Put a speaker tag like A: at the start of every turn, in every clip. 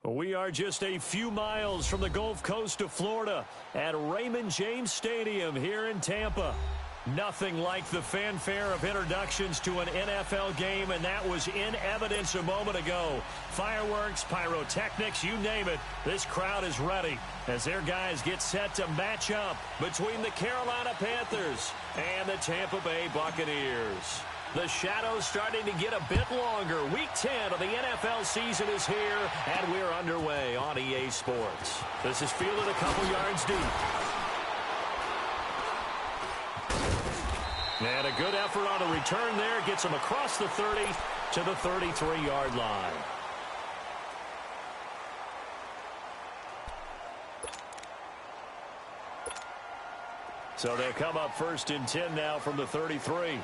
A: We are just a few miles from the Gulf Coast of Florida at Raymond James Stadium here in Tampa. Nothing like the fanfare of introductions to an NFL game, and that was in evidence a moment ago. Fireworks, pyrotechnics, you name it. This crowd is ready as their guys get set to match up between the Carolina Panthers and the Tampa Bay Buccaneers. The shadow's starting to get a bit longer. Week 10 of the NFL season is here, and we're underway on EA Sports. This is fielded a couple yards deep. And a good effort on a return there. Gets him across the 30 to the 33-yard line. So they'll come up first and 10 now from the 33.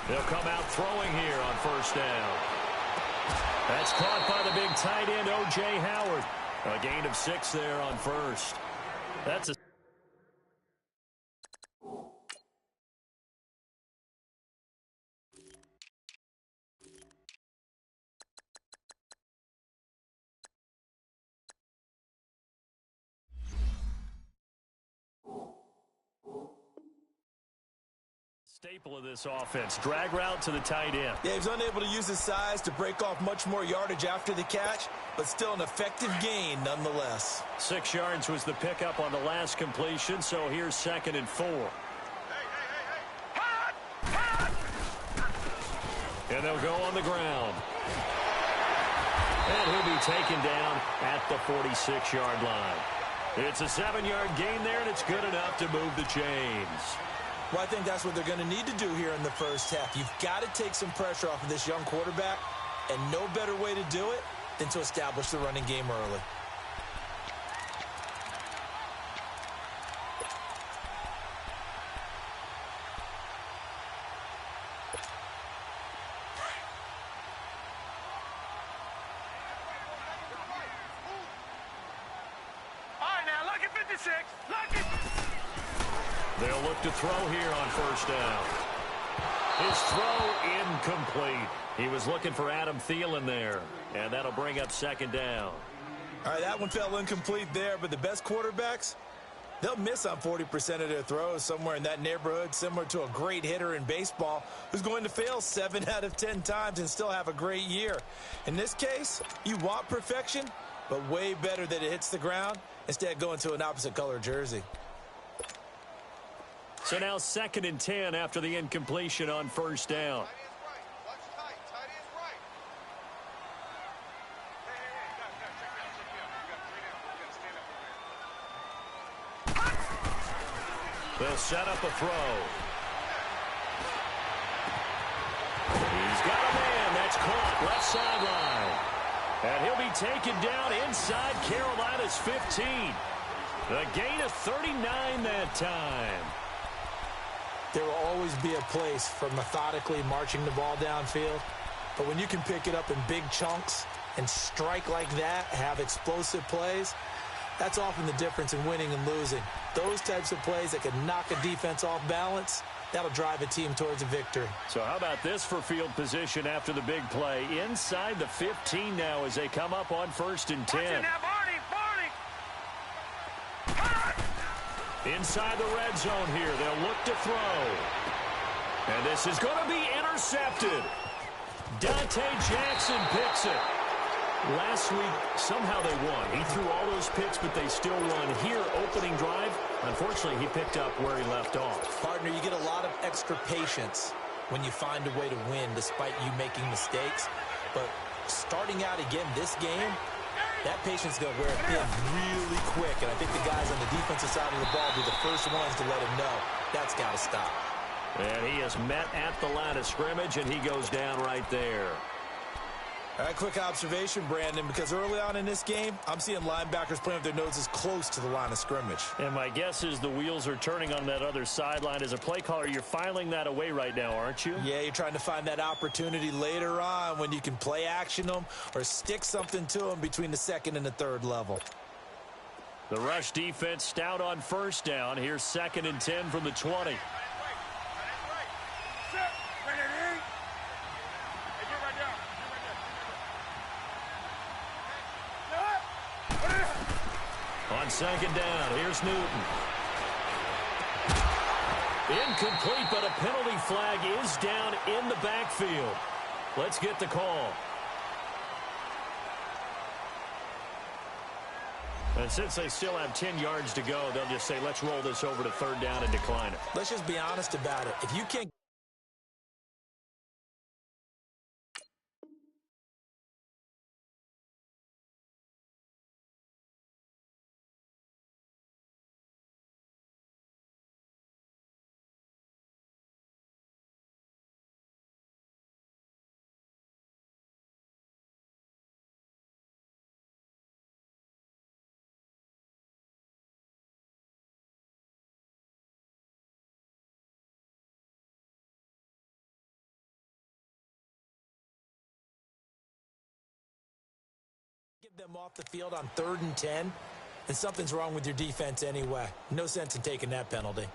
A: They'll come out throwing here on first down. That's caught by the big tight end, O.J. Howard. A gain of 6 there on first. That's a staple of this offense. Drag route to the tight end.
B: Yeah, he was unable to use his size to break off much more yardage after the catch, but still an effective gain nonetheless.
A: 6 yards was the pickup on the last completion, so here's 2nd and 4. And they'll go on the ground. And he'll be taken down at the 46-yard line. It's a 7-yard gain there, and it's good enough to move the chains.
B: Well, I think that's what they're going to need to do here in the first half. You've got to take some pressure off of this young quarterback, and no better way to do it than to establish the running game early.
C: All right, now look at 56. Look at...
A: They'll look to throw here on first down. His throw incomplete. He was looking for Adam Thielen there, and that'll bring up 2nd down.
B: All right, that one fell incomplete there, but the best quarterbacks, they'll miss on 40% of their throws, somewhere in that neighborhood, similar to a great hitter in baseball who's going to fail 7 out of 10 times and still have a great year. In this case, you want perfection, but way better that it hits the ground instead going to an opposite color jersey.
A: So now 2nd and 10 after the incompletion on first down. They'll set up a throw. He's got a man. That's caught left sideline. And he'll be taken down inside Carolina's 15. The gain of 39 that time.
B: There will always be a place for methodically marching the ball downfield. But when you can pick it up in big chunks and strike like that, have explosive plays, that's often the difference in winning and losing. Those types of plays that can knock a defense off balance, that'll drive a team towards a victory.
A: So how about this for field position after the big play? Inside the 15 now as they come up on 1st and 10. Inside the red zone here. They'll look to throw. And this is going to be intercepted. Dante Jackson picks it. Last week, somehow they won. He threw all those picks, but they still won. Here, opening drive, unfortunately, he picked up where he left off.
B: Partner, you get a lot of extra patience when you find a way to win despite you making mistakes. But starting out again this game, that patience is going to wear thin really quick, and I think the guys on the defensive side of the ball will be the first ones to let him know that's got to stop.
A: And he is met at the line of scrimmage, and he goes down right there.
B: All right, quick observation, Brandon, because early on in this game, I'm seeing linebackers playing with their noses close to the line of scrimmage.
A: And my guess is the wheels are turning on that other sideline. As a play caller, you're filing that away right now, aren't you?
B: Yeah, you're trying to find that opportunity later on when you can play action them or stick something to them between the 2nd and the 3rd level.
A: The rush defense stout on first down. Here's 2nd and 10 from the 20. On 2nd down, here's Newton. Incomplete, but a penalty flag is down in the backfield. Let's get the call. And since they still have 10 yards to go, they'll just say, let's roll this over to 3rd down and decline it.
B: Let's just be honest about it. If you can't get them off the field on 3rd and 10, and something's wrong with your defense anyway. No sense in taking that penalty.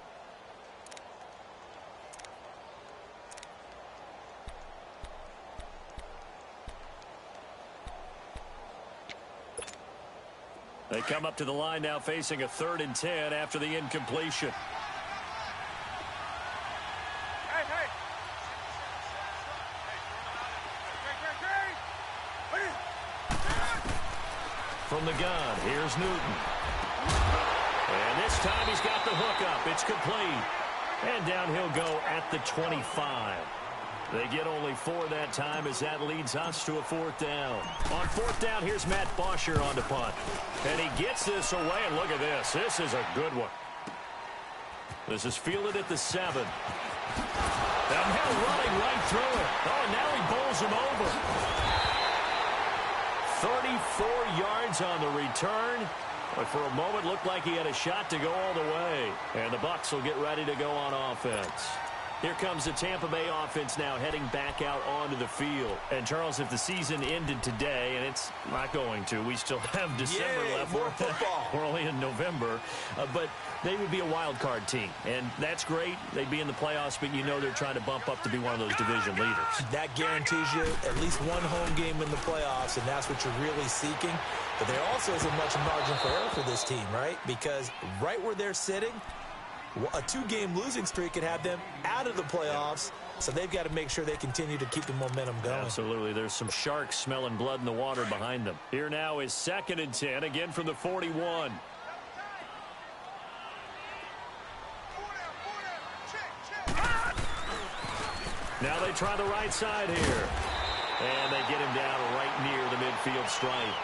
A: They come up to the line now facing a 3rd and 10 after the incompletion. From the gun, here's Newton. And this time he's got the hook up. It's complete. And down he'll go at the 25. They get only 4 that time as that leads us to a 4th down. On 4th down, here's Matt Bosher on to punt. And he gets this away, and look at this. This is a good one. This is fielded at the 7. And now running right through it. Oh, now he bowls him over. 34 yards on the return. But for a moment, looked like he had a shot to go all the way. And the Bucs will get ready to go on offense. Here comes the Tampa Bay offense now heading back out onto the field. And, Charles, if the season ended today, and it's not going to, we still have December left.
B: More football.
A: We're only in November. But they would be a wild card team. And that's great. They'd be in the playoffs, but you know they're trying to bump up to be one of those division leaders.
B: That guarantees you at least one home game in the playoffs, and that's what you're really seeking. But there also isn't much margin for error for this team, right? Because right where they're sitting, a 2-game losing streak could have them out of the playoffs, so they've got to make sure they continue to keep the momentum going.
A: Absolutely. There's some sharks smelling blood in the water behind them. Here now is 2nd and 10, again from the 41. Now they try the right side here. And they get him down right near the midfield stripe.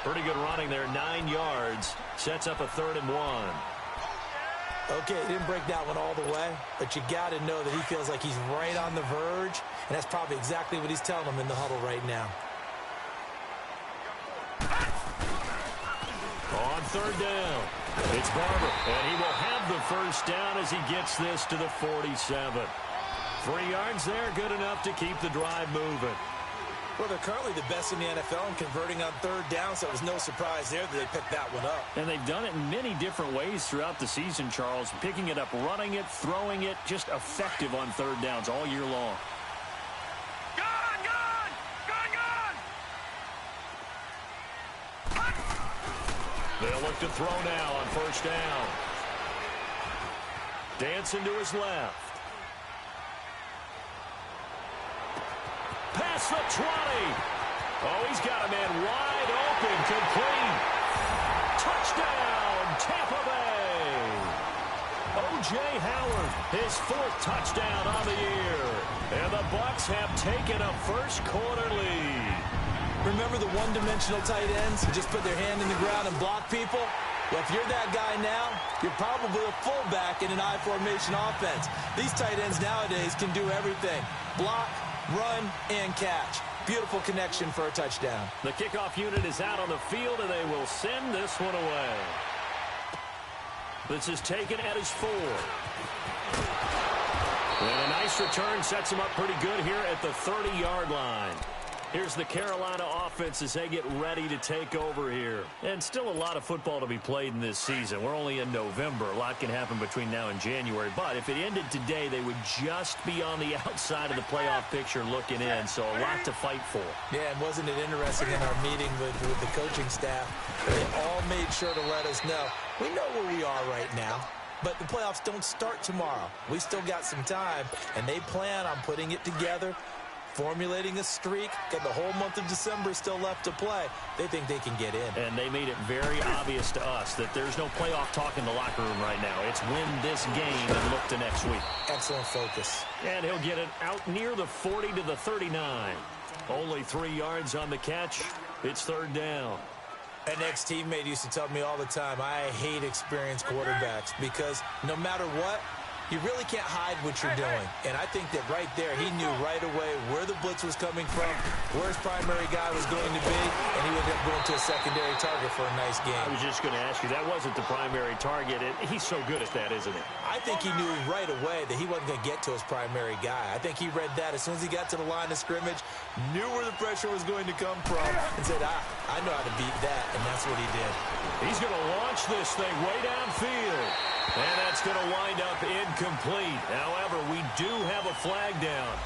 A: Pretty good running there, 9 yards. Sets up a 3rd and 1.
B: Okay, he didn't break that one all the way, but you got to know that he feels like he's right on the verge, and that's probably exactly what he's telling them in the huddle right now.
A: On 3rd down, it's Barber, and he will have the 1st down as he gets this to the 47. 3 yards there, good enough to keep the drive moving.
B: Well, they're currently the best in the NFL in converting on 3rd down, so it was no surprise there that they picked that one up.
A: And they've done it in many different ways throughout the season, Charles. Picking it up, running it, throwing it, just effective on 3rd downs all year long.
C: Gone!
A: They'll look to throw now on 1st down. Dancing to his left. Past the 20. Oh, he's got a man wide open, complete. Touchdown, Tampa Bay. O.J. Howard, his 4th touchdown on the year. And the Bucs have taken a first-quarter lead.
B: Remember the one-dimensional tight ends who just put their hand in the ground and block people? Well, if you're that guy now, you're probably a fullback in an I-formation offense. These tight ends nowadays can do everything. Block, run, and catch. Beautiful connection for a touchdown.
A: The kickoff unit is out on the field, and they will send this one away. This is taken at his 4. And a nice return sets him up pretty good here at the 30-yard line. Here's the Carolina offense as they get ready to take over here. And still a lot of football to be played in this season. We're only in November. A lot can happen between now and January. But if it ended today, they would just be on the outside of the playoff picture looking in. So a lot to fight for.
B: Yeah, and wasn't it interesting in our meeting with the coaching staff? They all made sure to let us know. We know where we are right now. But the playoffs don't start tomorrow. We still got some time, and they plan on putting it together, formulating a streak, got the whole month of December still left to play. They think they can get in.
A: And they made it very obvious to us that there's no playoff talk in the locker room right now. It's win this game and look to next week.
B: Excellent focus.
A: And he'll get it out near the 40 to the 39. Only 3 yards on the catch. It's third down.
B: An ex-teammate used to tell me all the time, I hate experienced quarterbacks because no matter what, you really can't hide what you're doing. And I think that right there, he knew right away where the blitz was coming from, where his primary guy was going to be, and he would end up going to a secondary target for a nice game.
A: I was just going to ask you, that wasn't the primary target. He's so good at that, isn't he?
B: I think he knew right away that he wasn't going to get to his primary guy. I think he read that as soon as he got to the line of scrimmage, knew where the pressure was going to come from, and said, I know how to beat that, and that's what he did.
A: He's going to launch this thing way downfield. And that's going to wind up incomplete. However, we do have a flag down.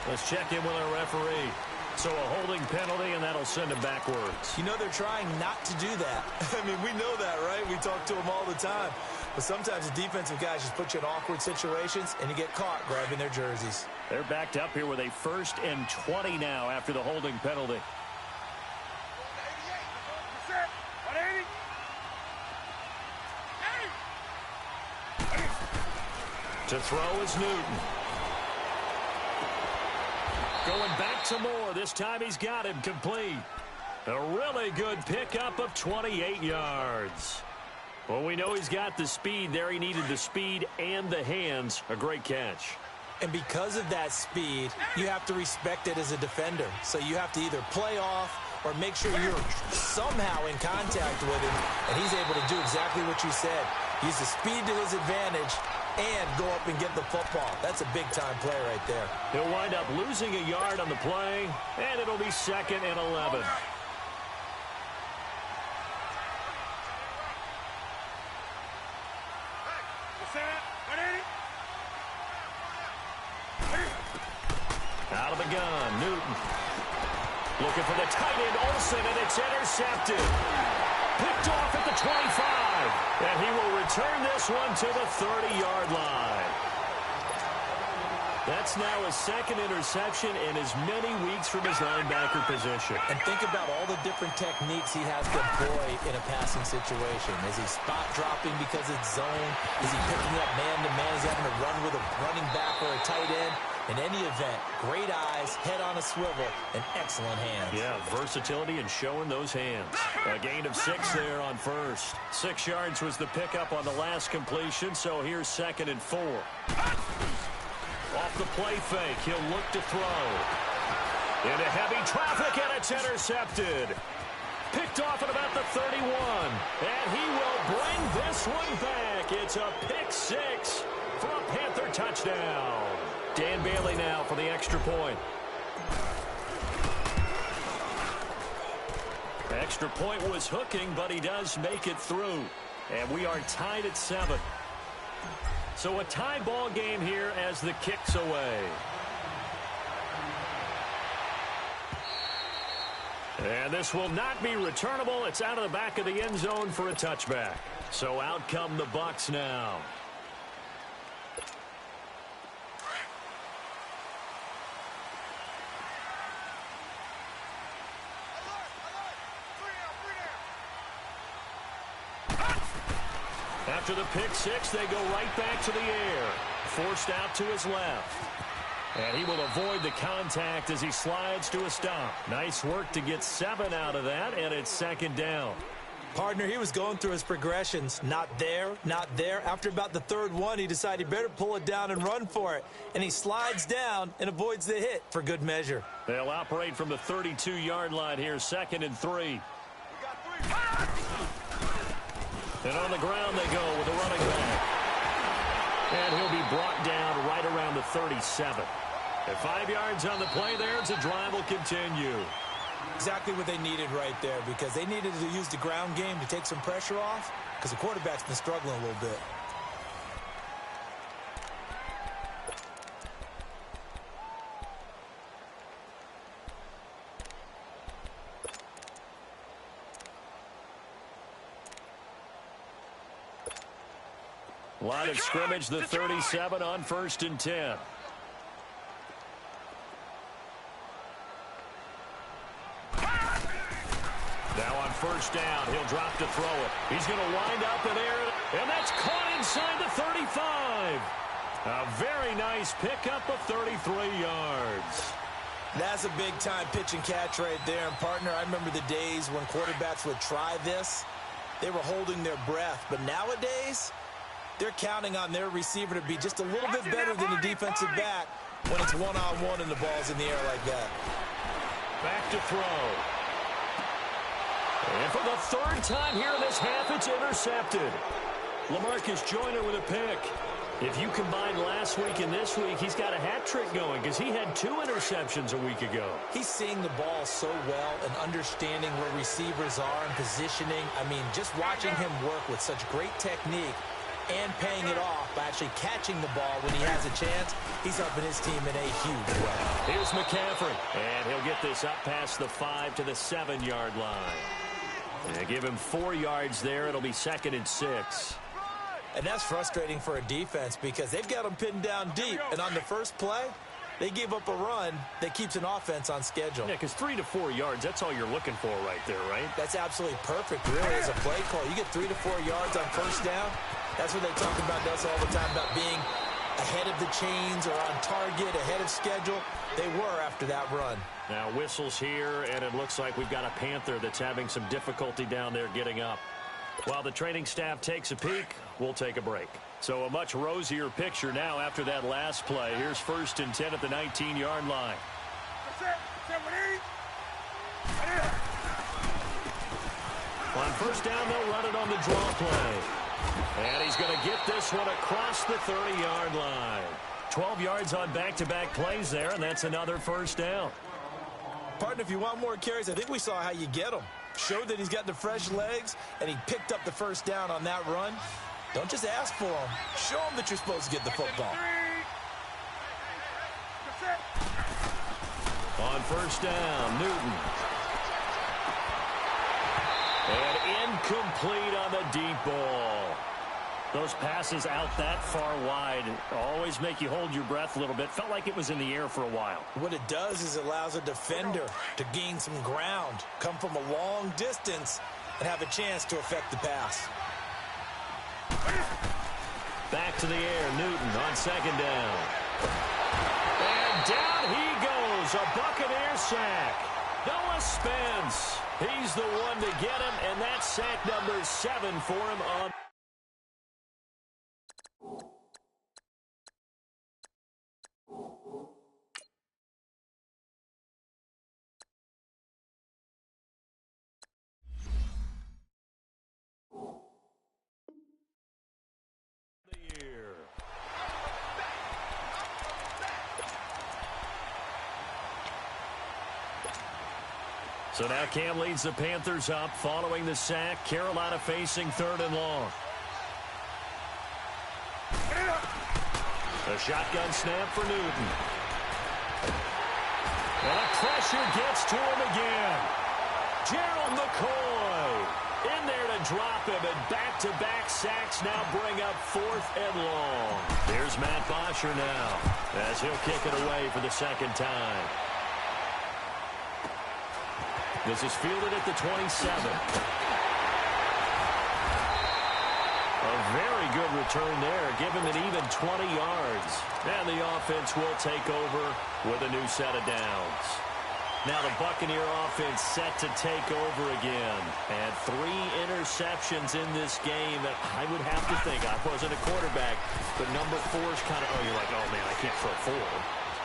A: Let's check in with our referee. So a holding penalty, and that'll send him backwards.
B: You know, they're trying not to do that. I mean, we know that, right? We talk to them all the time. But sometimes the defensive guys just put you in awkward situations, and you get caught grabbing their jerseys.
A: They're backed up here with a 1st and 20 now after the holding penalty. To throw is Newton. Going back to Moore. This time he's got him complete. A really good pickup of 28 yards. Well, we know he's got the speed there. He needed the speed and the hands. A great catch.
B: And because of that speed, you have to respect it as a defender. So you have to either play off or make sure you're somehow in contact with him. And he's able to do exactly what you said. Use the speed to his advantage and go up and get the football. That's a big-time play right there.
A: He'll wind up losing a yard on the play, and it'll be 2nd and 11. Out of the gun, Newton. Looking for the tight end, Olsen, and it's intercepted. Picked off at the 25, and he will return this one to the 30-yard line. That's now his 2nd interception in as many weeks from his linebacker position.
B: And think about all the different techniques he has to employ in a passing situation. Is he spot dropping because it's zone? Is he picking up man-to-man? Is he having to run with a running back or a tight end? In any event, great eyes, head on a swivel, and excellent hands.
A: Yeah, versatility and showing those hands. A gain of 6 there on first. 6 yards was the pickup on the last completion, so here's 2nd and 4. Off the play fake, he'll look to throw. Into heavy traffic, and it's intercepted. Picked off at about the 31, and he will bring this one back. It's a pick 6 for a Panther touchdown. Dan Bailey now for the extra point. Extra point was hooking, but he does make it through. And we are tied at 7. So a tie ball game here as the kick's away. And this will not be returnable. It's out of the back of the end zone for a touchback. So out come the Bucs now. After the pick 6, they go right back to the air. Forced out to his left. And he will avoid the contact as he slides to a stop. Nice work to get 7 out of that, and it's 2nd down.
B: Partner, he was going through his progressions. Not there, not there. After about the 3rd one, he decided he better pull it down and run for it. And he slides down and avoids the hit for good measure.
A: They'll operate from the 32-yard line here, 2nd and 3. And on the ground they go with a running back. And he'll be brought down right around the 37. And 5 yards on the play there as the drive will continue.
B: Exactly what they needed right there, because they needed to use the ground game to take some pressure off, because the quarterback's been struggling a little bit.
A: Line of scrimmage, the 37 on 1st and 10. Now on 1st down, he'll drop to throw it. He's going to wind up in there, and that's caught inside the 35. A very nice pickup of 33 yards.
B: That's a big-time pitch and catch right there. And, partner, I remember the days when quarterbacks would try this. They were holding their breath. But nowadays, they're counting on their receiver to be just a little bit better than the defensive back when it's one-on-one and the ball's in the air like that.
A: Back to throw. And for the 3rd time here in this half, it's intercepted. LaMarcus Joyner with a pick. If you combine last week and this week, he's got a hat trick going because he had 2 interceptions a week ago.
B: He's seeing the ball so well and understanding where receivers are and positioning. I mean, just watching him work with such great technique and paying it off by actually catching the ball when he has a chance, he's helping his team in a huge way.
A: Here's McCaffrey, and he'll get this up past the 5 to the 7-yard line. And give him 4 yards there. It'll be 2nd and 6.
B: And that's frustrating for a defense because they've got them pinned down deep. And on the first play, they give up a run that keeps an offense on schedule.
A: Yeah, because 3 to 4 yards, that's all you're looking for right there, right?
B: That's absolutely perfect, really, as a play call. You get 3 to 4 yards on 1st down. That's what they talk about us all the time, about being ahead of the chains or on target, ahead of schedule. They were after that run.
A: Now whistles here, and it looks like we've got a Panther that's having some difficulty down there getting up. While the training staff takes a peek, we'll take a break. So a much rosier picture now after that last play. Here's 1st and 10 at the 19-yard line. On 1st down, they'll run it on the draw play. And he's going to get this one across the 30-yard line. 12 yards on back-to-back plays there, and that's another 1st down.
B: Partner, if you want more carries, I think we saw how you get them. Showed that he's got the fresh legs, and he picked up the 1st down on that run. Don't just ask for them. Show them that you're supposed to get the football.
A: On 1st down, Newton. And incomplete on the deep ball. Those passes out that far wide always make you hold your breath a little bit. Felt like it was in the air for a while.
B: What it does is it allows a defender to gain some ground, come from a long distance, and have a chance to affect the pass.
A: Back to the air, Newton on 2nd down. And down he goes, a Buccaneer sack. Noah Spence, he's the one to get him, and that's sack number 7 for him on the year. So now Cam leads the Panthers up following the sack. Carolina facing 3rd and long. A shotgun snap for Newton. And the pressure gets to him again. Gerald McCoy in there to drop him, and back-to-back sacks now bring up 4th and long. Here's Matt Bosher now as he'll kick it away for the 2nd time. This is fielded at the 27. A very good return there. Give him an even 20 yards. And the offense will take over with a new set of downs. Now the Buccaneer offense set to take over again. And 3 interceptions in this game. I would have to think, I wasn't a quarterback, but number 4 is kind of, oh, you're like, oh, man, I can't throw 4.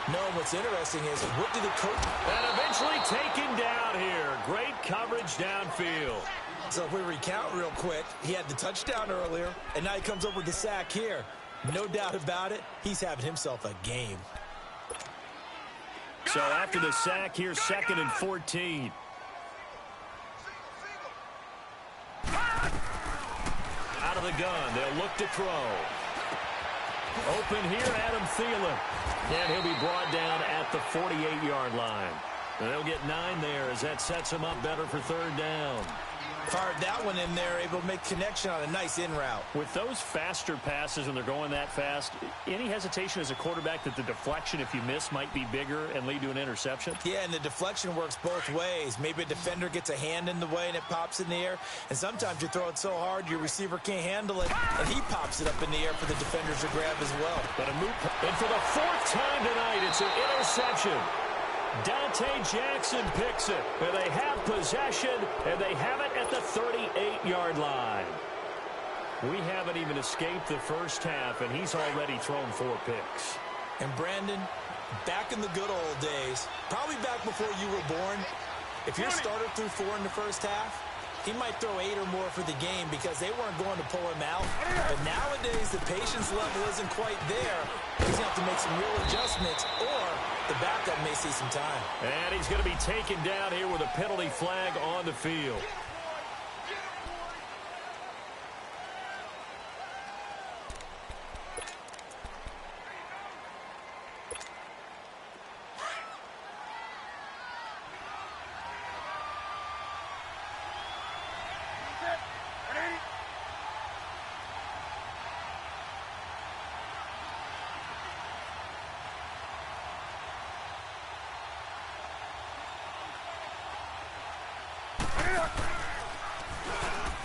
B: No, what's interesting is what do the coach...
A: And eventually taken down here. Great coverage downfield.
B: So if we recount real quick, he had the touchdown earlier, and now he comes up with the sack here. No doubt about it, he's having himself a game.
A: So after the sack, here's 2nd and 14. Out of the gun, they'll look to throw. Open here, Adam Thielen. And he'll be brought down at the 48-yard line. And they'll get 9 there as that sets him up better for 3rd down.
B: Fired that one in there, able to make connection on a nice in route.
A: With those faster passes when they're going that fast, any hesitation as a quarterback that the deflection, if you miss, might be bigger and lead to an interception?
B: Yeah, and the deflection works both ways. Maybe a defender gets a hand in the way and it pops in the air. And sometimes you throw it so hard your receiver can't handle it, and he pops it up in the air for the defenders to grab as well.
A: But a move, and for the 4th time tonight, it's an interception. Dante Jackson picks it, and they have possession, and they have it at the 38-yard line. We haven't even escaped the first half, and he's already thrown 4 picks.
B: And Brandon, back in the good old days, probably back before you were born, if your starter threw 4 in the first half, he might throw 8 or more for the game because they weren't going to pull him out. But nowadays, the patience level isn't quite there. He's going to have to make some real adjustments, or the backup may see some time.
A: And he's going to be taken down here with a penalty flag on the field.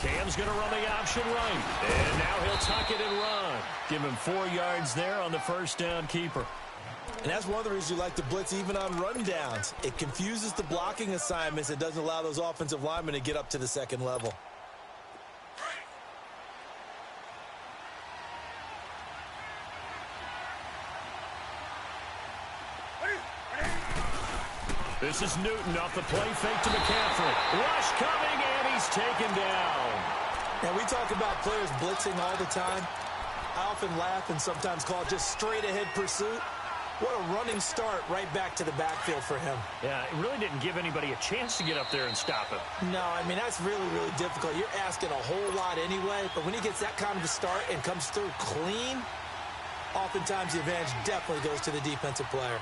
A: Cam's going to run the option right. And now he'll tuck it and run. Give him 4 yards there on the first down keeper.
B: And that's one of the reasons you like to blitz even on rundowns. It confuses the blocking assignments. It doesn't allow those offensive linemen to get up to the second level.
A: This is Newton off the play fake to McCaffrey. Rush coming, and he's taken down.
B: Now, we talk about players blitzing all the time. I often laugh and sometimes call it just straight-ahead pursuit. What a running start right back to the backfield for him.
A: Yeah, it really didn't give anybody a chance to get up there and stop him.
B: No, I mean, that's really, really difficult. You're asking a whole lot anyway, but when he gets that kind of a start and comes through clean, oftentimes the advantage definitely goes to the defensive player.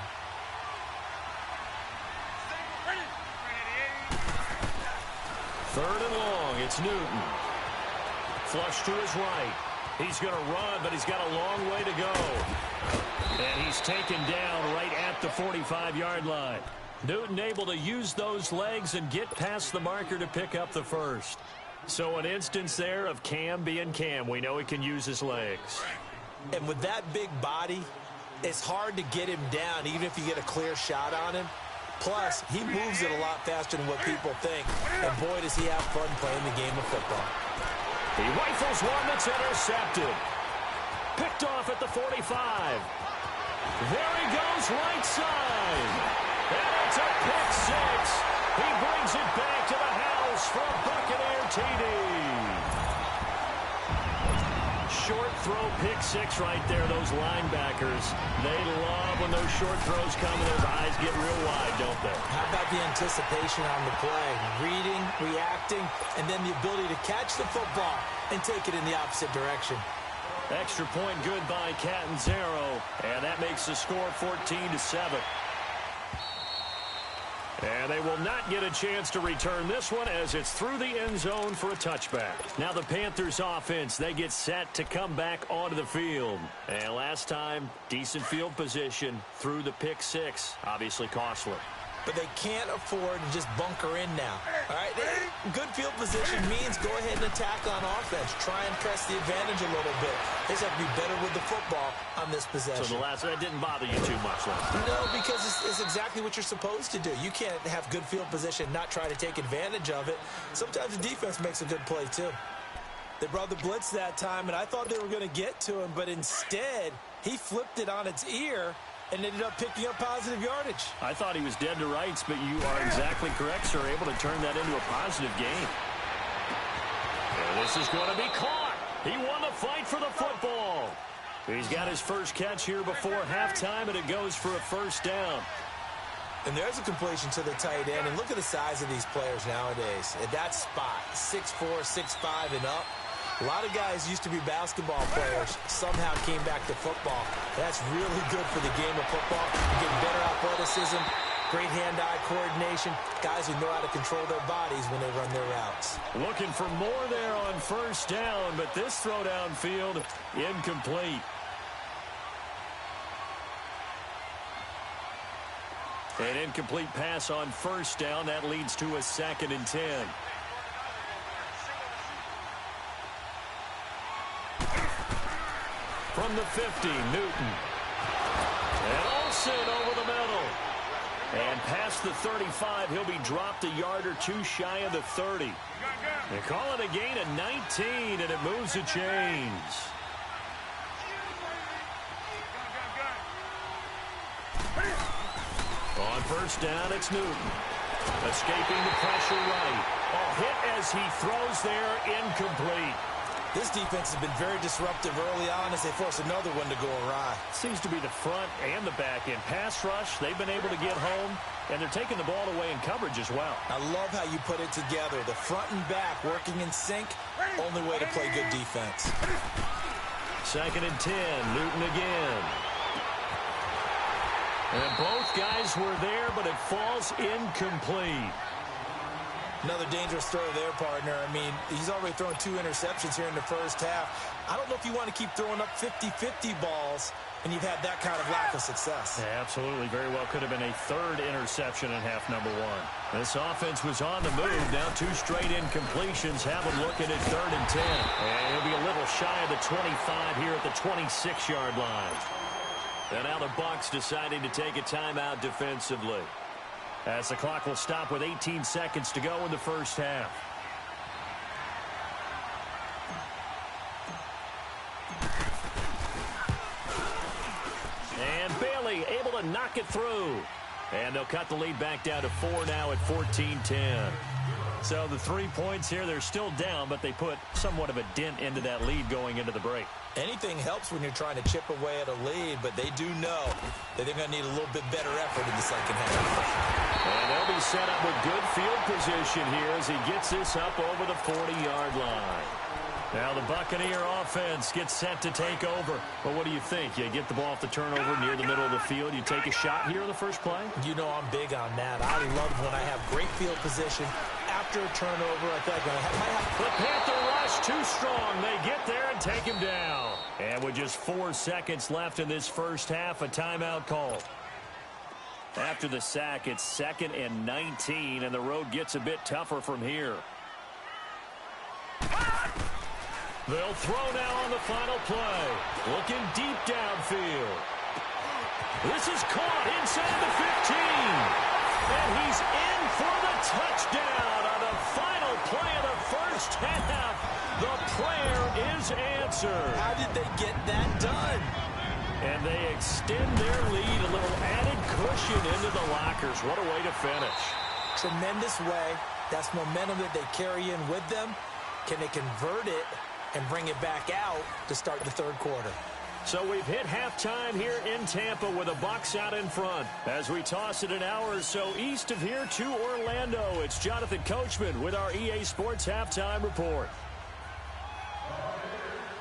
A: Third and long, it's Newton. Flush to his right. He's going to run, but he's got a long way to go. And he's taken down right at the 45-yard line. Newton able to use those legs and get past the marker to pick up the first. So an instance there of Cam being Cam. We know he can use his legs.
B: And with that big body, it's hard to get him down, even if you get a clear shot on him. Plus, he moves it a lot faster than what people think. And boy, does he have fun playing the game of football.
A: He rifles one that's intercepted. Picked off at the 45. There he goes, right side. And it's a pick 6. He brings it back to the house for a Buccaneer TD. Short throw, pick 6 right there. Those linebackers, they love when those short throws come and those eyes get real wide, don't they?
B: How about the anticipation on the play? Reading, reacting, and then the ability to catch the football and take it in the opposite direction.
A: Extra point good by Catanzaro, and that makes the score 14-7. And they will not get a chance to return this one as it's through the end zone for a touchback. Now the Panthers offense, they get set to come back onto the field. And last time, decent field position through the pick 6, obviously costly.
B: But they can't afford to just bunker in now. All right, good field position means go ahead and attack on offense. Try and press the advantage a little bit. They just have to be better with the football on this possession.
A: So the last, that didn't bother you too much, though?
B: No, because it's exactly what you're supposed to do. You can't have good field position and not try to take advantage of it. Sometimes the defense makes a good play, too. They brought the blitz that time, and I thought they were going to get to him, but instead, he flipped it on its ear and ended up picking up positive yardage.
A: I thought he was dead to rights, but you are exactly correct, sir. Able to turn that into a positive gain. And this is going to be caught. He won the fight for the football. He's got his first catch here before halftime, and it goes for a first down.
B: And there's a completion to the tight end. And look at the size of these players nowadays. At that spot, 6'4", 6'5", and up. A lot of guys used to be basketball players, somehow came back to football. That's really good for the game of football. You get better athleticism, great hand-eye coordination, guys who know how to control their bodies when they run their routes.
A: Looking for more there on first down, but this throw downfield incomplete. An incomplete pass on first down. That leads to a 2nd and 10. From the 50, Newton. And Olsen over the middle. And past the 35, he'll be dropped a yard or two shy of the 30. They call it a gain of 19, and it moves the chains. On first down, it's Newton. Escaping the pressure right. Hit as he throws there, incomplete.
B: This defense has been very disruptive early on as they force another one to go awry.
A: Seems to be the front and the back end. Pass rush, they've been able to get home, and they're taking the ball away in coverage as well.
B: I love how you put it together. The front and back working in sync, only way to play good defense.
A: 2nd and 10, Newton again. And both guys were there, but it falls incomplete.
B: Another dangerous throw there, partner. I mean, he's already thrown 2 interceptions here in the first half. I don't know if you want to keep throwing up 50-50 balls when you've had that kind of lack of success.
A: Yeah, absolutely. Very well could have been a 3rd interception in half number 1. This offense was on the move. Now 2 straight incompletions have him looking at 3rd and 10. And he'll be a little shy of the 25 here at the 26-yard line. And now the Bucs deciding to take a timeout defensively, as the clock will stop with 18 seconds to go in the first half. And Bailey able to knock it through. And they'll cut the lead back down to 4 now at 14-10. So the 3 points here, they're still down, but they put somewhat of a dent into that lead going into the break.
B: Anything helps when you're trying to chip away at a lead, but they do know that they're going to need a little bit better effort in the second half.
A: And they'll be set up with good field position here as he gets this up over the 40-yard line. Now the Buccaneer offense gets set to take over. But what do you think? You get the ball off the turnover near the middle of the field. You take a shot here in the first play?
B: You know I'm big on that. I love when I have great field position. After a turnover, I feel like I might have...
A: The Panther rush too strong. They get there and take him down. And with just 4 seconds left in this first half, a timeout call. After the sack, it's 2nd and 19, and the road gets a bit tougher from here. They'll throw now on the final play. Looking deep downfield. This is caught inside the 15. And he's in for the touchdown on the final play of the first half. The prayer is answered.
B: How did they get that done?
A: And they extend their lead, a little added cushion into the lockers. What a way to finish.
B: Tremendous way. That's momentum that they carry in with them. Can they convert it and bring it back out to start the third quarter?
A: So we've hit halftime here in Tampa with the Bucs out in front. As we toss it an hour or so east of here to Orlando, it's Jonathan Coachman with our EA Sports Halftime Report.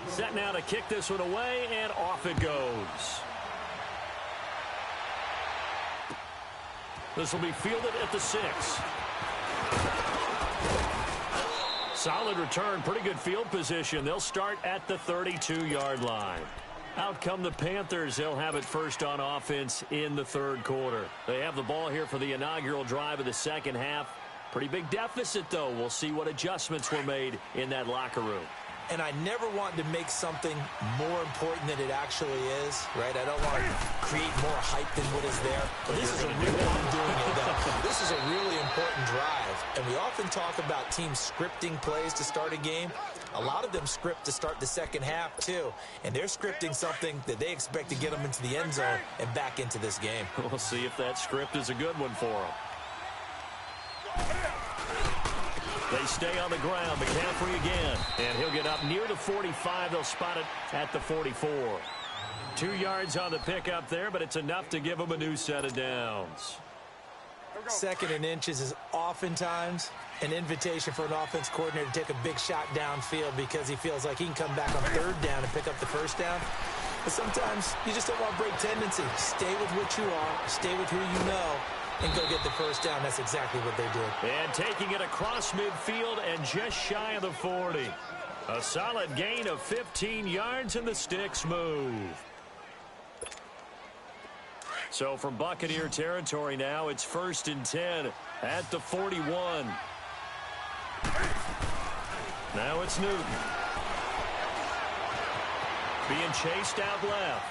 A: Set now to kick this one away, and off it goes. This will be fielded at the 6. Solid return, pretty good field position. They'll start at the 32-yard line. Out come the Panthers. They'll have it first on offense in the third quarter. They have the ball here for the inaugural drive of the second half. Pretty big deficit, though. We'll see what adjustments were made in that locker room.
B: And I never want to make something more important than it actually is, right? I don't want to create more hype than what is there. But this is a really important drive. And we often talk about teams scripting plays to start a game. A lot of them script to start the second half, too. And they're scripting something that they expect to get them into the end zone and back into this game.
A: We'll see if that script is a good one for them. They stay on the ground. McCaffrey again. And he'll get up near the 45. They'll spot it at the 44. 2 yards on the pickup there, but it's enough to give them a new set of downs.
B: Second and inches is oftentimes an invitation for an offense coordinator to take a big shot downfield because he feels like he can come back on third down and pick up the first down. But sometimes you just don't want to break tendency. Stay with what you are, stay with who you know, and go get the first down. That's exactly what they did.
A: And taking it across midfield and just shy of the 40. A solid gain of 15 yards and the sticks move. So from Buccaneer territory now, it's 1st and 10 at the 41. Now it's Newton. Being chased out left.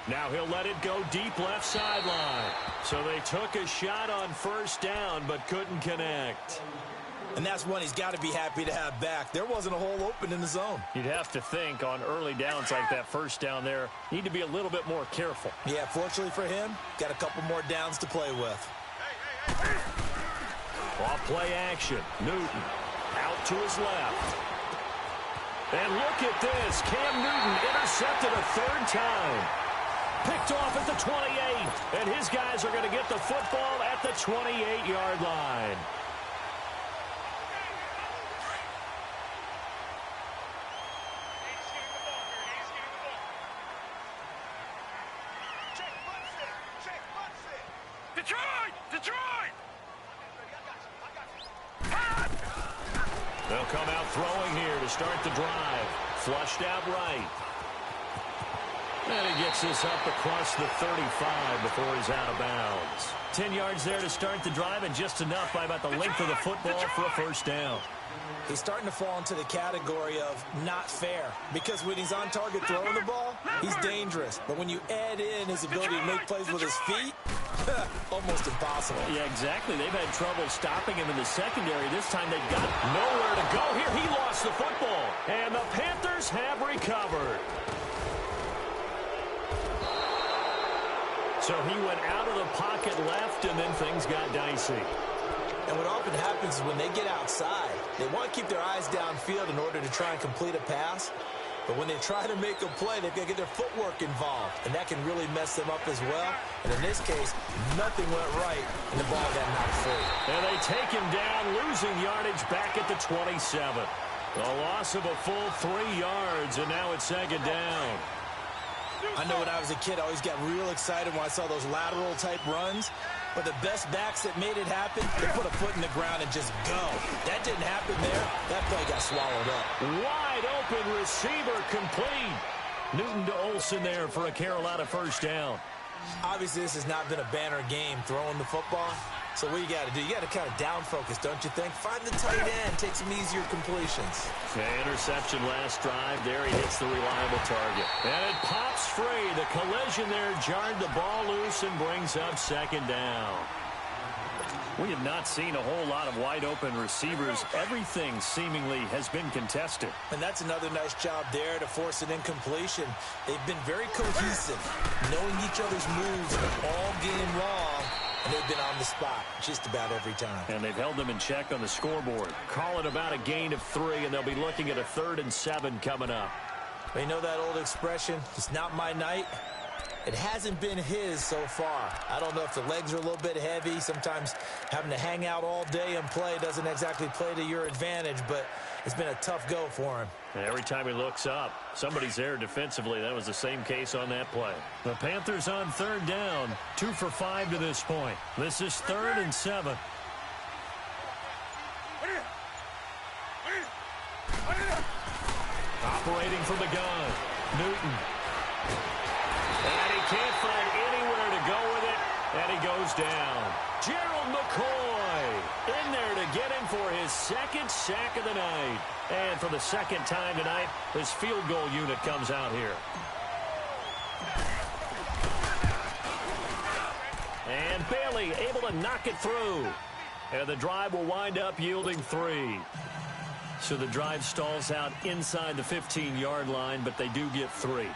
A: Now he'll let it go deep left sideline. So they took a shot on first down but couldn't connect.
B: And that's one he's got to be happy to have back. There wasn't a hole open in the zone.
A: You'd have to think on early downs like that first down there, need to be a little bit more careful.
B: Yeah, fortunately for him, got a couple more downs to play with.
A: Off play action. Newton out to his left. And look at this. Cam Newton intercepted a third time. Picked off at the 28. And his guys are going to get the football at the 28-yard line. They'll come out throwing here to start the drive. Flushed out right. And he gets this up across the 35 before he's out of bounds. 10 yards there to start the drive, and just enough by about the length of the football for a first down.
B: He's starting to fall into the category of not fair, because when he's on target throwing the ball, he's dangerous. But when you add in his ability to make plays with his feet, almost impossible.
A: Yeah, exactly. They've had trouble stopping him in the secondary. This time they've got nowhere to go. Here he lost the football. And the Panthers have recovered. So he went out of the pocket left, and then things got dicey.
B: And what often happens is when they get outside, they want to keep their eyes downfield in order to try and complete a pass. But when they try to make a play, they've got to get their footwork involved. And that can really mess them up as well. And in this case, nothing went right, and the ball got knocked free.
A: And they take him down, losing yardage back at the 27. A loss of a full 3 yards, and now it's second down.
B: I know when I was a kid, I always got real excited when I saw those lateral-type runs. But the best backs that made it happen, they put a foot in the ground and just go. That didn't happen there. That play got swallowed up.
A: Wide open receiver complete. Newton to Olsen there for a Carolina first down.
B: Obviously, this has not been a banner game throwing the football. So what you got to do, you got to kind of down focus, don't you think? Find the tight end, take some easier completions.
A: Interception last drive. There he hits the reliable target. And it pops free. The collision there jarred the ball loose and brings up second down. We have not seen a whole lot of wide open receivers. Everything seemingly has been contested.
B: And that's another nice job there to force an incompletion. They've been very cohesive, knowing each other's moves all game long. And they've been on the spot just about every time.
A: And they've held them in check on the scoreboard. Call it about a gain of 3, and they'll be looking at a 3rd and 7 coming up.
B: You know that old expression, it's not my night? It hasn't been his so far. I don't know if the legs are a little bit heavy. Sometimes having to hang out all day and play doesn't exactly play to your advantage, but it's been a tough go for him.
A: And every time he looks up, somebody's there defensively. That was the same case on that play. The Panthers on 3rd down, 2 for 5 to this point. This is 3rd and 7. Operating from the gun, Newton. And he can't find anywhere to go with it, and he goes down. Gerald McCoy in there to get him for his 2nd sack of the night. And for the 2nd time tonight, his field goal unit comes out here. And Bailey able to knock it through. And the drive will wind up yielding 3. So the drive stalls out inside the 15-yard line, but they do get 3.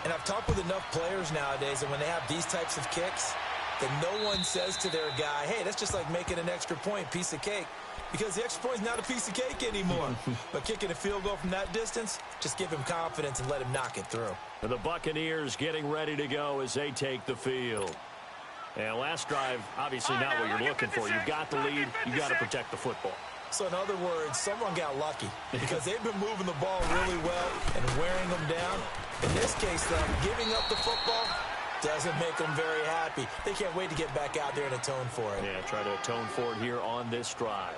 B: And I've talked with enough players nowadays that when they have these types of kicks, that no one says to their guy, hey, that's just like making an extra point, piece of cake. Because the extra point is not a piece of cake anymore. But kicking a field goal from that distance, just give him confidence and let him knock it through.
A: And the Buccaneers getting ready to go as they take the field. And last drive, obviously not what you're looking for. You've got the lead. You've got to protect the football.
B: So in other words, someone got lucky because they've been moving the ball really well and wearing them down. In this case, though, giving up the football doesn't make them very happy. They can't wait to get back out there and atone for it.
A: Yeah, try to atone for it here on this drive.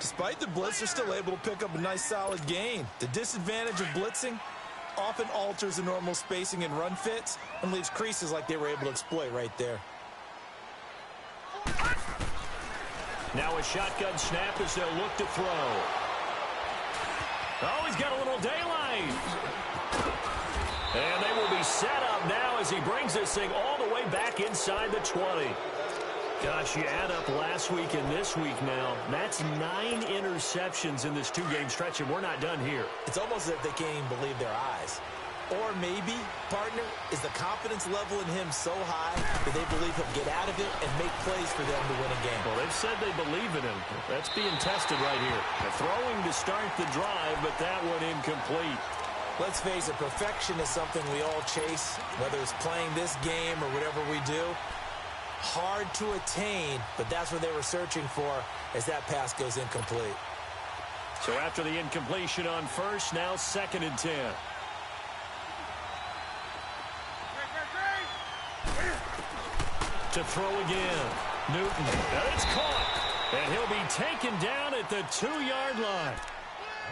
B: Despite the blitz, they're still able to pick up a nice, solid gain. The disadvantage of blitzing often alters the normal spacing and run fits and leaves creases like they were able to exploit right there.
A: Now a shotgun snap as they'll look to throw. Oh, he's got a little daylight. And they will be set up now as he brings this thing all the way back inside the 20. Gosh, you add up last week and this week now. That's 9 interceptions in this 2-game stretch, and we're not done here.
B: It's almost as if they can't even believe their eyes. Or maybe, partner, is the confidence level in him so high that they believe he'll get out of it and make plays for them to win a game.
A: Well, they've said they believe in him. That's being tested right here. They're throwing to start the drive, but that one incomplete.
B: Let's face it, perfection is something we all chase, whether it's playing this game or whatever we do. Hard to attain, but that's what they were searching for as that pass goes incomplete.
A: So after the incompletion on first, now 2nd and 10. To throw again. Newton. And it's caught. And he'll be taken down at the 2-yard line.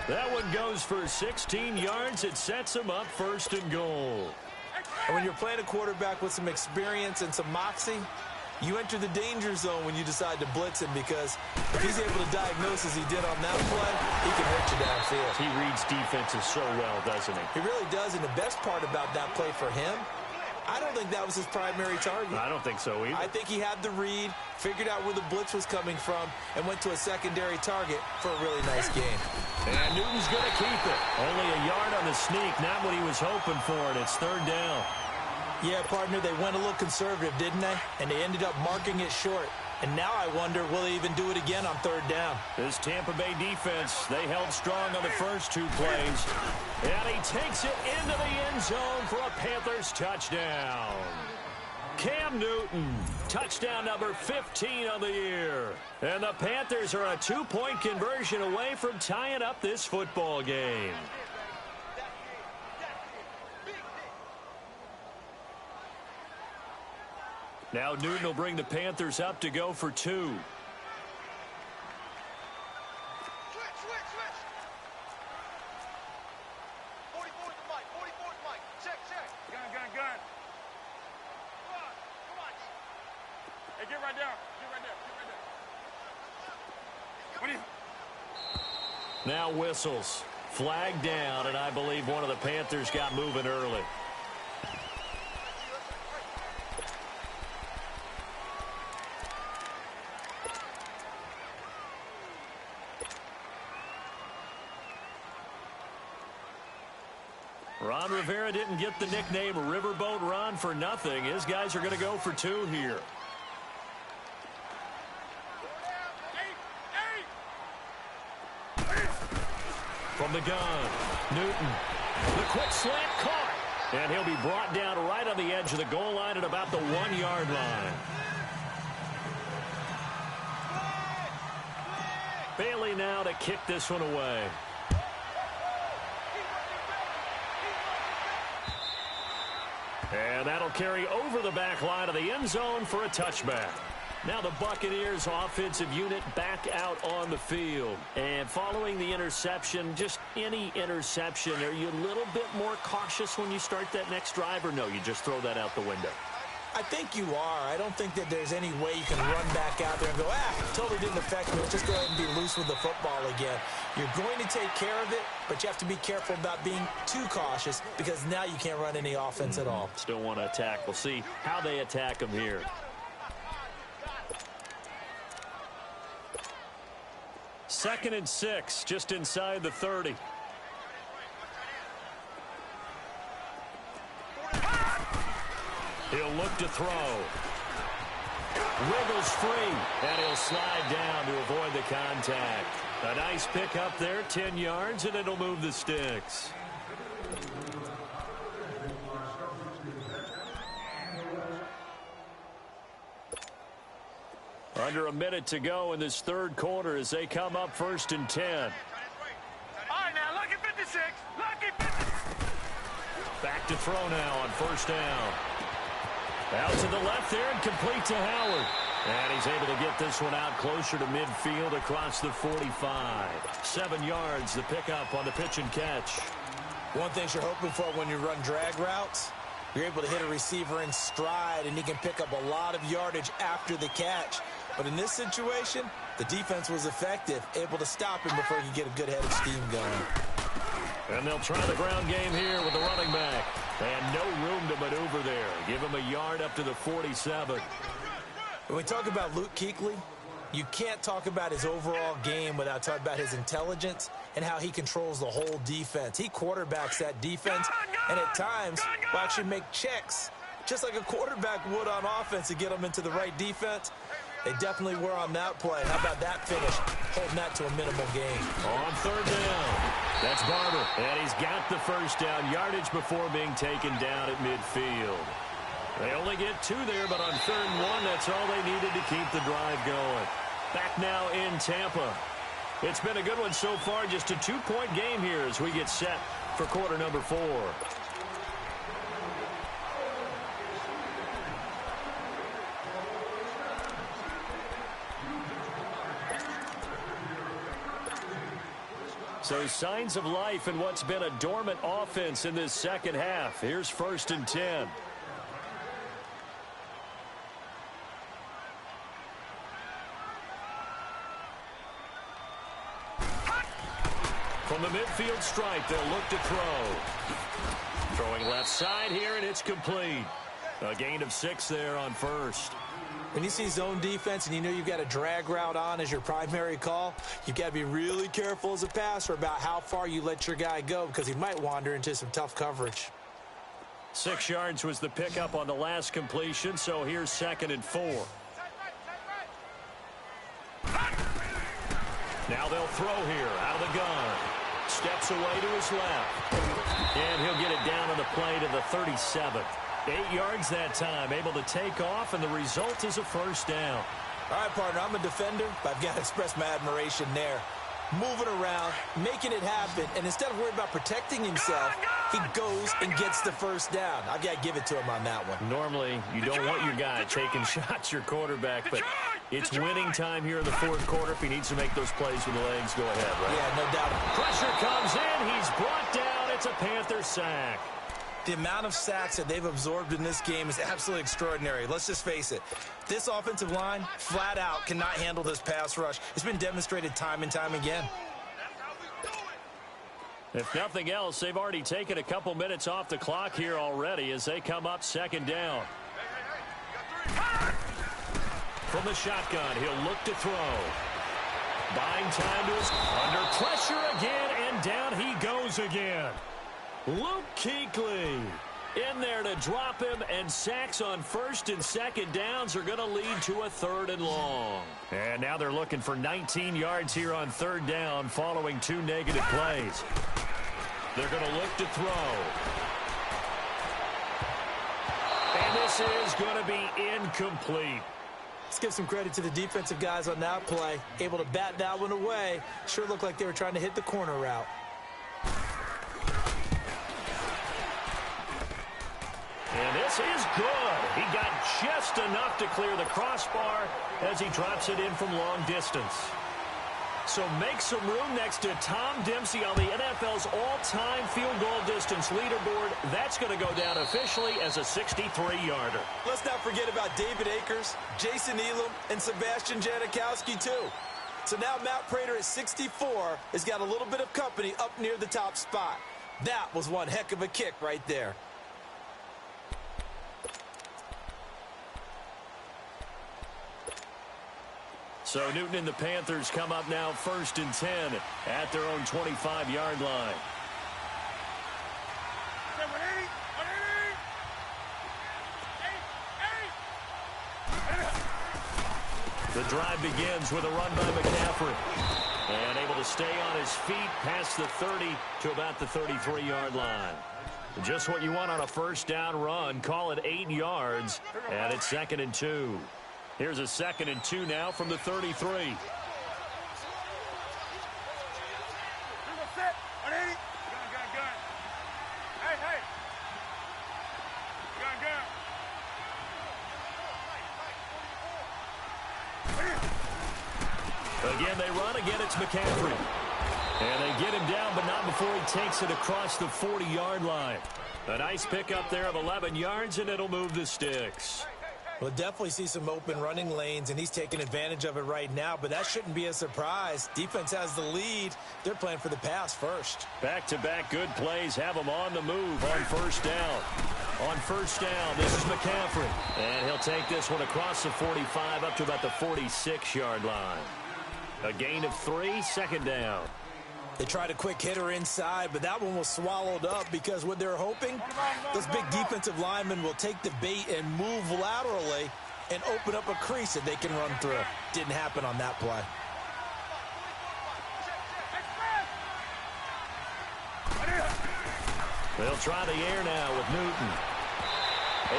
A: That one goes for 16 yards. It sets him up 1st and goal.
B: And when you're playing a quarterback with some experience and some moxie, you enter the danger zone when you decide to blitz him, because if he's able to diagnose as he did on that play, he can hurt you downfield.
A: He reads defenses so well, doesn't he?
B: He really does, and the best part about that play for him, I don't think that was his primary target.
A: I don't think so either.
B: I think he had the read, figured out where the blitz was coming from, and went to a secondary target for a really nice game.
A: And Newton's going to keep it. Only a yard on the sneak, not what he was hoping for, and it's 3rd down.
B: Yeah, partner, they went a little conservative, didn't they? And they ended up marking it short. And now I wonder, will they even do it again on 3rd down?
A: This Tampa Bay defense, they held strong on the first 2 plays. And he takes it into the end zone for a Panthers touchdown. Cam Newton, touchdown number 15 of the year. And the Panthers are a 2-point conversion away from tying up this football game. Now Newton will bring the Panthers up to go for 2.
C: Switch. Check. Gun. Come on. Hey, get right there. What do you...
A: Now whistles. Flag down, and I believe one of the Panthers got moving early. Ron Rivera didn't get the nickname Riverboat Ron for nothing. His guys are going to go for 2 here. From the gun, Newton. The quick slant caught. And he'll be brought down right on the edge of the goal line at about the 1-yard line. Bailey now to kick this one away. And that'll carry over the back line of the end zone for a touchback. Now the Buccaneers offensive unit back out on the field. And following the interception, just any interception, are you a little bit more cautious when you start that next drive, or no, you just throw that out the window?
B: I think you are. I don't think that there's any way you can run back out there and go, totally didn't affect me. Let's just go ahead and be loose with the football again. You're going to take care of it, but you have to be careful about being too cautious, because now you can't run any offense at all.
A: Still want to attack. We'll see how they attack them here. Second and 6, just inside the 30. He'll look to throw. Wiggles free, and he'll slide down to avoid the contact. A nice pick up there, 10 yards, and it'll move the sticks. Under a minute to go in this third quarter as they come up 1st and 10.
C: All right, now, lucky 56. Lucky 56.
A: Back to throw now on 1st down. Out to the left there and complete to Howard. And he's able to get this one out closer to midfield across the 45. 7 yards, the pickup on the pitch and catch.
B: One thing you're hoping for when you run drag routes, you're able to hit a receiver in stride, and he can pick up a lot of yardage after the catch. But in this situation, the defense was effective, able to stop him before he could get a good head of steam going.
A: And they'll try the ground game here with the running back. And no room to maneuver there. Give him a yard up to the 47.
B: When we talk about Luke Kuechly, you can't talk about his overall game without talking about his intelligence and how he controls the whole defense. He quarterbacks that defense, and at times will actually make checks, just like a quarterback would on offense to get them into the right defense. They definitely were on that play. How about that finish, holding that to a minimal gain?
A: On 3rd down, that's Barber, and he's got the 1st down yardage before being taken down at midfield. They only get 2 there, but on 3rd and 1, that's all they needed to keep the drive going. Back now in Tampa. It's been a good one so far, just a 2-point game here as we get set for quarter number 4. So signs of life in what's been a dormant offense in this second half. Here's 1st and 10. From the midfield stripe, they'll look to throw. Throwing left side here, and it's complete. A gain of 6 there on 1st.
B: When you see zone defense and you know you've got a drag route on as your primary call, you've got to be really careful as a passer about how far you let your guy go because he might wander into some tough coverage.
A: 6 yards was the pickup on the last completion, so here's 2nd and 4. Now they'll throw here out of the gun. Steps away to his left. And he'll get it down on the play to the 37. 8 yards that time, able to take off, and the result is a 1st down.
B: All right, partner, I'm a defender, but I've got to express my admiration there. Moving around, making it happen, and instead of worrying about protecting himself, he goes and gets the 1st down. I've got to give it to him on that one.
A: Normally, you don't want your guy taking shots, your quarterback, but it's winning time here in the 4th quarter. If he needs to make those plays with the legs, go ahead, right?
B: Yeah, no doubt.
A: Pressure comes in. He's brought down. It's a Panther sack.
B: The amount of sacks that they've absorbed in this game is absolutely extraordinary. Let's just face it. This offensive line, flat out, cannot handle this pass rush. It's been demonstrated time and time again.
A: If nothing else, they've already taken a couple minutes off the clock here already as they come up 2nd down. From the shotgun, he'll look to throw. Buying time to his... Under pressure again, and down he goes again. Luke Kuechly in there to drop him, and sacks on 1st and 2nd downs are going to lead to a 3rd and long. And now they're looking for 19 yards here on 3rd down following 2 negative plays. They're going to look to throw. And this is going to be incomplete.
B: Let's give some credit to the defensive guys on that play. Able to bat that one away. Sure looked like they were trying to hit the corner route.
A: And this is good. He got just enough to clear the crossbar as he drops it in from long distance. So make some room next to Tom Dempsey on the NFL's all-time field goal distance leaderboard. That's going to go down officially as a 63-yarder.
B: Let's not forget about David Akers, Jason Elam, and Sebastian Janikowski, too. So now Matt Prater at 64 has got a little bit of company up near the top spot. That was one heck of a kick right there.
A: So Newton and the Panthers come up now 1st and 10 at their own 25-yard line. The drive begins with a run by McCaffrey. And able to stay on his feet past the 30 to about the 33-yard line. Just what you want on a 1st down run. Call it 8 yards. And it's 2nd and 2. Here's a 2nd and 2 now from the 33. Again, they run. Again, it's McCaffrey. And they get him down, but not before he takes it across the 40-yard line. A nice pickup there of 11 yards, and it'll move the sticks.
B: We'll definitely see some open running lanes, and he's taking advantage of it right now, but that shouldn't be a surprise. Defense has the lead. They're playing for the pass first.
A: Back-to-back good plays have him on the move on first down. On first down, this is McCaffrey. And he'll take this one across the 45 up to about the 46-yard line. A gain of 3, 2nd down.
B: They tried a quick hitter inside, but that one was swallowed up because what they're hoping, those big defensive linemen will take the bait and move laterally and open up a crease that they can run through. Didn't happen on that play.
A: They'll try the air now with Newton.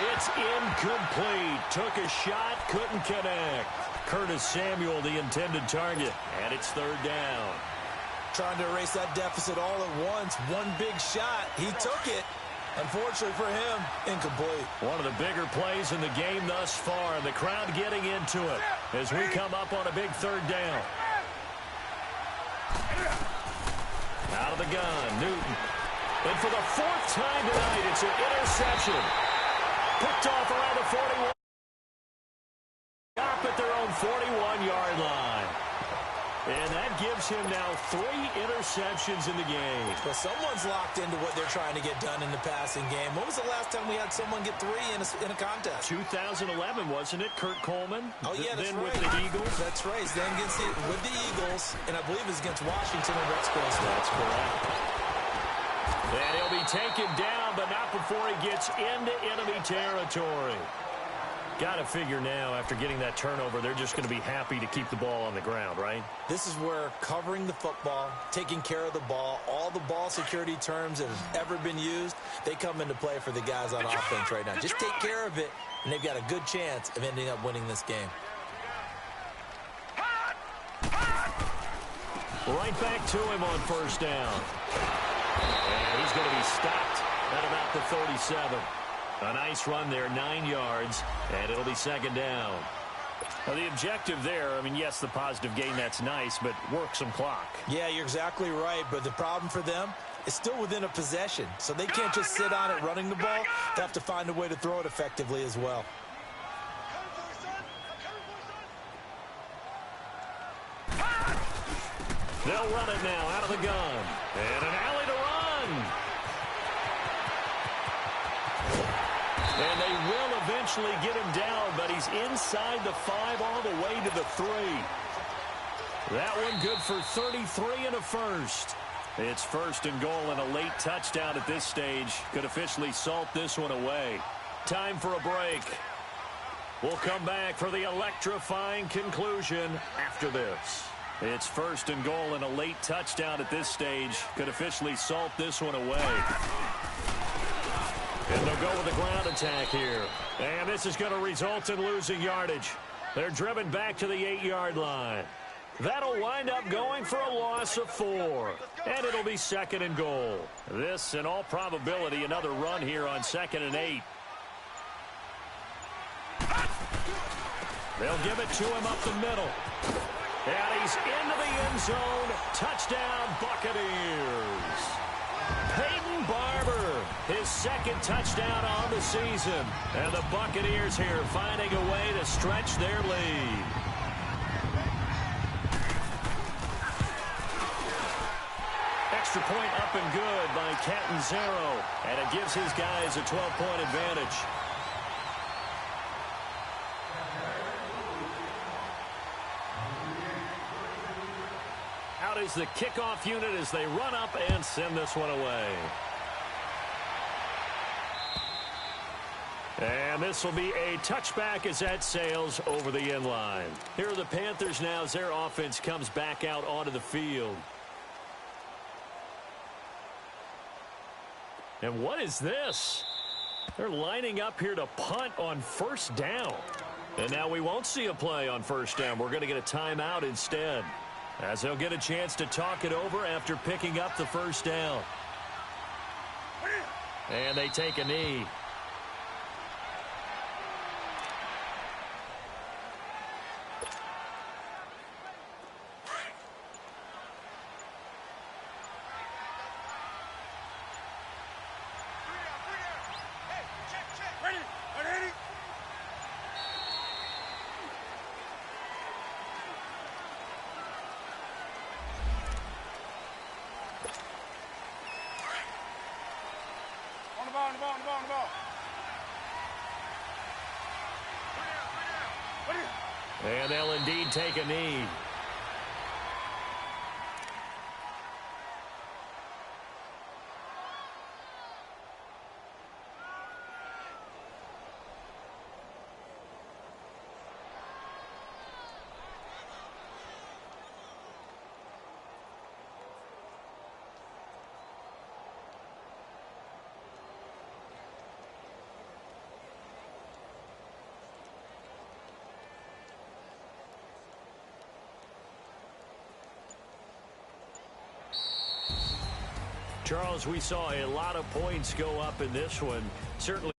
A: It's incomplete. Took a shot, couldn't connect. Curtis Samuel, the intended target, and it's 3rd down.
B: Trying to erase that deficit all at once. One big shot. He took it. Unfortunately for him, incomplete. One of the bigger plays in the game thus far, and the crowd getting into it as we come up on a big 3rd down. Out of the gun, Newton. And for the 4th time tonight, it's an interception. Picked off around the 41. Up at their own 41-yard line. And that gives him now 3 interceptions in the game. Well, someone's locked into what they're trying to get done in the passing game. When was the last time we had someone get 3 in a contest?
A: 2011, wasn't it? Kurt Coleman?
B: Oh, yeah, that's
A: then
B: right.
A: with the Eagles?
B: That's right. Then with the Eagles, and I believe it's against Washington and Rex Grossman.
A: That's correct. And he'll be taken down, but not before he gets into enemy territory. Got to figure now, after getting that turnover, they're just going to be happy to keep the ball on the ground, right?
B: This is where covering the football, taking care of the ball, all the ball security terms that have ever been used, they come into play for the guys on offense right now. Just take care of it, and they've got a good chance of ending up winning this game.
A: Right back to him on first down. And he's going to be stopped at about the 37. A nice run there, 9 yards, and it'll be 2nd down. Well, the objective there, I mean, yes, the positive gain, that's nice, but work some clock.
B: Yeah, you're exactly right, but the problem for them is still within a possession, so they can't just sit on it running the ball. They have to find a way to throw it effectively as well.
A: They'll run it now out of the gun, and an alley to run. And they will eventually get him down, but he's inside the 5 all the way to the 3. That one good for 33 and a first. It's 1st and goal and a late touchdown at this stage. Could officially salt this one away. Time for a break. We'll come back for the electrifying conclusion after this. It's 1st and goal and a late touchdown at this stage. Could officially salt this one away. And they'll go with the ground attack here. And this is going to result in losing yardage. They're driven back to the 8-yard line. That'll wind up going for a loss of 4. And it'll be 2nd and goal. This, in all probability, another run here on 2nd and 8. They'll give it to him up the middle. And he's into the end zone. Touchdown, Buccaneers. Peyton Barber, his 2nd touchdown on the season. And the Buccaneers here finding a way to stretch their lead. Extra point up and good by Catanzaro. And it gives his guys a 12-point advantage. Out is the kickoff unit as they run up and send this one away. And this will be a touchback as that sails over the end line. Here are the Panthers now as their offense comes back out onto the field. And what is this? They're lining up here to punt on first down. And now we won't see a play on first down. We're going to get a timeout instead, as they'll get a chance to talk it over after picking up the first down. And they take a knee.
C: On the ball.
A: And they'll indeed take a knee. Charles, we saw a lot of points go up in this one. Certainly